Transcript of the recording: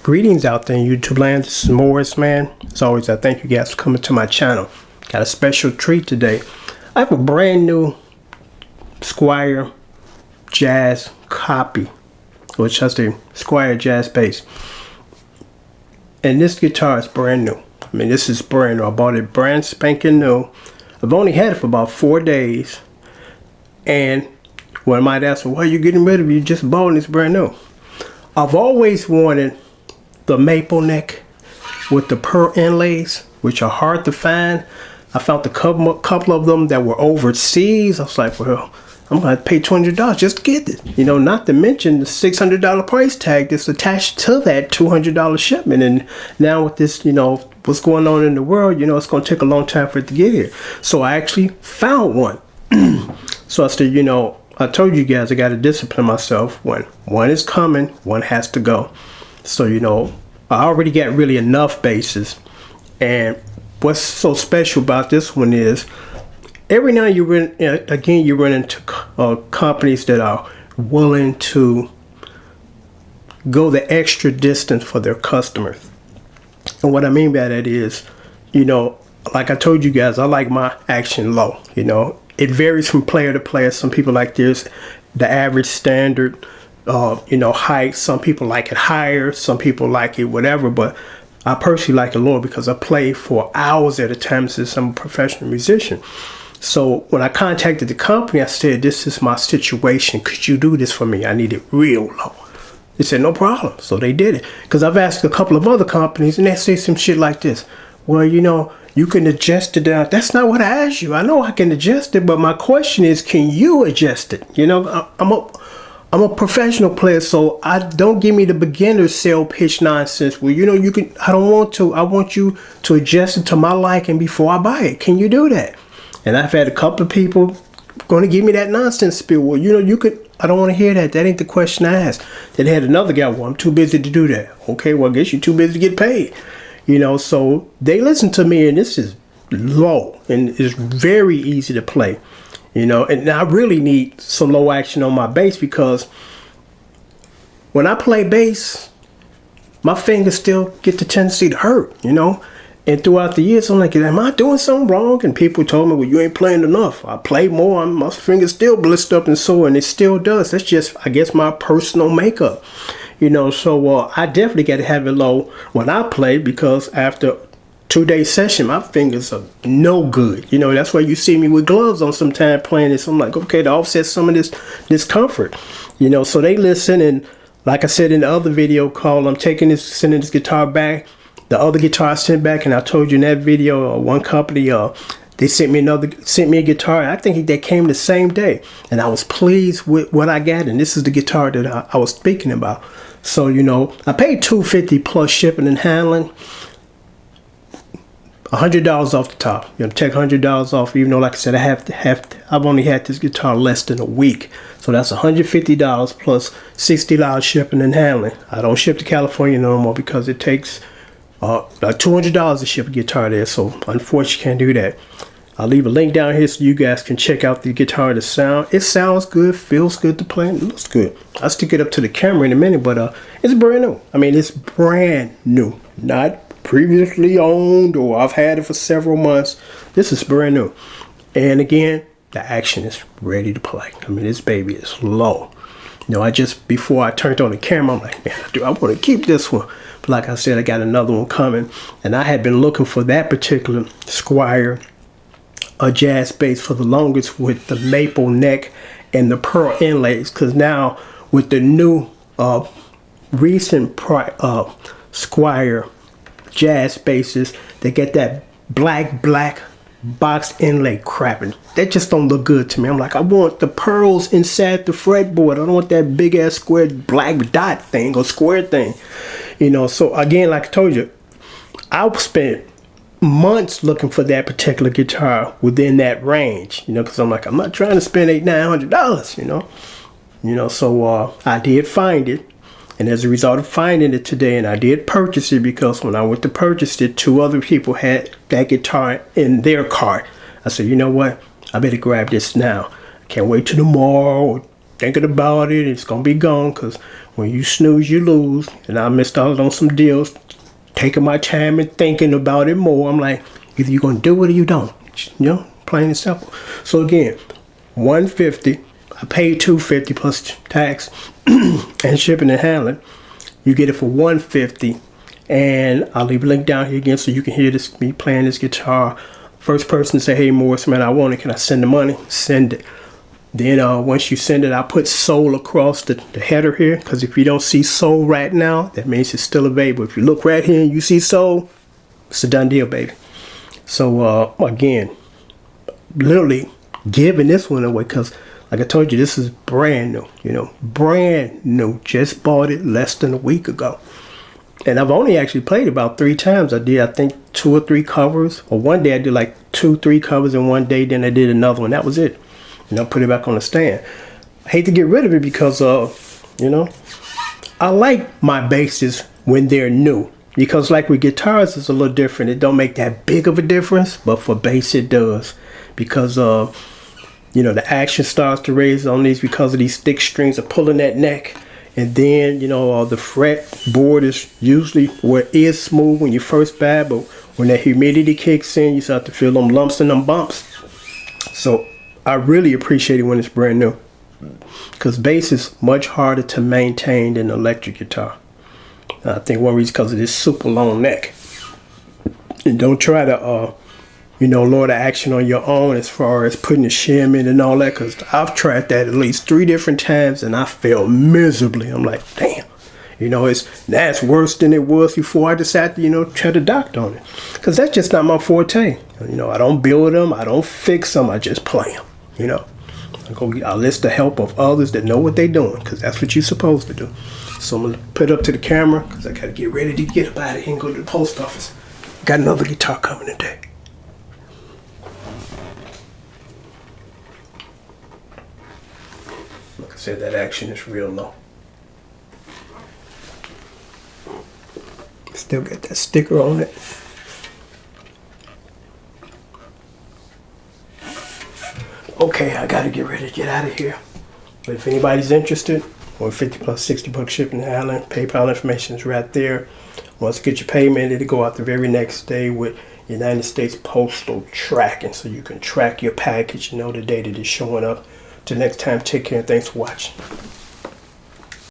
Greetings out there in YouTube land. This is Morris, man. As always, I thank you guys for coming to my channel. Got a special treat today. I have a brand new Squier Jazz copy, which is the Squier Jazz bass. And this guitar is brand new. I mean, this is brand new. I bought it brand spanking new. I've only had it for about 4 days. And one might ask, well, why are you getting rid of it? You just bought it, it's brand new. I've always wanted the maple neck with the pearl inlays, which are hard to find. I found a couple of them that were overseas. I was like, well, I'm gonna pay $200 just to get it. You know, not to mention the $600 price tag that's attached to that $200 shipment. And now with this, you know, what's going on in the world, you know, it's gonna take a long time for it to get here. So I actually found one. So I said, you know, I told you guys I got to discipline myself. When one is coming, one has to go. So, you know, I already got really enough basses. And what's so special about this one is every now you run into companies that are willing to go the extra distance for their customers. And what I mean by that is, you know, like I told you guys, I like my action low. You know, it varies from player to player. Some people like this, the average standard, you know, height. Some people like it higher. Some people like it whatever. But I personally like it lower because I play for hours at a time since I'm a professional musician. So when I contacted the company, I said, this is my situation. Could you do this for me? I need it real low. They said, no problem. So they did it. Because I've asked a couple of other companies and they say some shit like this. Well, you know, you can adjust it down. That's not what I asked you. I know I can adjust it, but my question is, can you adjust it? You know, I'm a professional player, so I don't give me the beginner sale pitch nonsense. Well, you know, you can. I don't want to. I want you to adjust it to my liking before I buy it. Can you do that? And I've had a couple of people going to give me that nonsense spiel. Well, you know, you could. I don't want to hear that. That ain't the question I asked. Then had another guy. Well, I'm too busy to do that. Okay, well, I guess you're too busy to get paid. You know, so they listen to me, and this is low and it's very easy to play. You know, and I really need some low action on my bass because when I play bass, my fingers still get the tendency to hurt, you know. And throughout the years, I'm like, am I doing something wrong? And people told me, well, you ain't playing enough. I play more, my fingers still blister up and sore, and it still does. That's just, I guess, my personal makeup. You know, so I definitely got to have it low when I play because after 2-day session, my fingers are no good. You know, that's why you see me with gloves on sometime playing this. I'm like, okay, to offset some of this discomfort. You know, so they listen, and like I said in the other video call, I'm sending this guitar back. The other guitar I sent back, and I told you in that video, one company, they sent me a guitar. I think they came the same day, and I was pleased with what I got. And this is the guitar that I was speaking about. So, you know, I paid $250 plus shipping and handling. $100 off the top. You know, take $100 off. Even though, like I said, I've only had this guitar less than a week, so that's $150 plus $60 shipping and handling. I don't ship to California no more because it takes like $200 to ship a guitar there. So unfortunately, can't do that. I'll leave a link down here so you guys can check out the guitar. The sound, it sounds good, feels good to play, it looks good. I'll stick it up to the camera in a minute, but it's brand new. I mean, it's brand new, not previously owned or I've had it for several months. This is brand new. And again, the action is ready to play. I mean, this baby is low. You know, before I turned on the camera, I'm like, man, I want to keep this one. But like I said, I got another one coming. And I had been looking for that particular Squier, a jazz bass for the longest with the maple neck and the pearl inlays. Because now with the new recent Squier jazz basses, they get that black box inlay crapping. That just don't look good to me. I'm like, I want the pearls inside the fretboard. I don't want that big ass square black dot thing or square thing. You know, so again, like I told you, I spent months looking for that particular guitar within that range, you know, because I'm like, I'm not trying to spend $800-900, you know, so I did find it. And as a result of finding it today, and I did purchase it because when I went to purchase it, 2 other people had that guitar in their cart. I said, you know what? I better grab this now. I can't wait till tomorrow or thinking about it. It's gonna be gone, because when you snooze, you lose. And I missed out on some deals, taking my time and thinking about it more. I'm like, either you're gonna do it or you don't. You know, plain and simple. So again, $150. I paid $250 plus tax and shipping and handling. You get it for $150, and I'll leave a link down here again so you can hear this, me playing this guitar. First person to say, "Hey Morris, man, I want it. Can I send the money?" Send it. Then once you send it, I put sold across the header here, because if you don't see sold right now, that means it's still available. If you look right here and you see sold, it's a done deal, baby. So again, literally giving this one away, because like I told you, this is brand new, you know, brand new. Just bought it less than a week ago. And I've only actually played about 3 times. I did, I think, 2 or 3 covers. Or one day I did like 2, 3 covers in one day. Then I did another one. That was it. You know, put it back on the stand. I hate to get rid of it because, you know, I like my basses when they're new. Because like with guitars, it's a little different. It don't make that big of a difference. But for bass, it does. Because, you know, the action starts to raise on these because of these thick strings are pulling that neck. And then, you know, the fretboard is usually where it is smooth when you first buy, but when that humidity kicks in, you start to feel them lumps and them bumps. So I really appreciate it when it's brand new, because bass is much harder to maintain than electric guitar. I think one reason because of this super long neck. And don't try to you know, lower the action on your own as far as putting the shim in and all that, because I've tried that at least 3 different times and I failed miserably. I'm like, damn, you know, that's worse than it was before I decided to, you know, try to doctor on it, because that's just not my forte. You know, I don't build them, I don't fix them, I just play them. You know, I'll list the help of others that know what they're doing, because that's what you're supposed to do. So I'm gonna put it up to the camera, because I gotta get ready to get up out of here and go to the post office. Got another guitar coming today. Like I said, that action is real low. Still got that sticker on it. Okay, I gotta get ready to get out of here. But if anybody's interested, $150 plus $60 shipping and handling, PayPal information is right there. Once you get your payment, it'll go out the very next day with United States Postal tracking, so you can track your package and know the day that it's showing up. Till next time, take care and thanks for watching.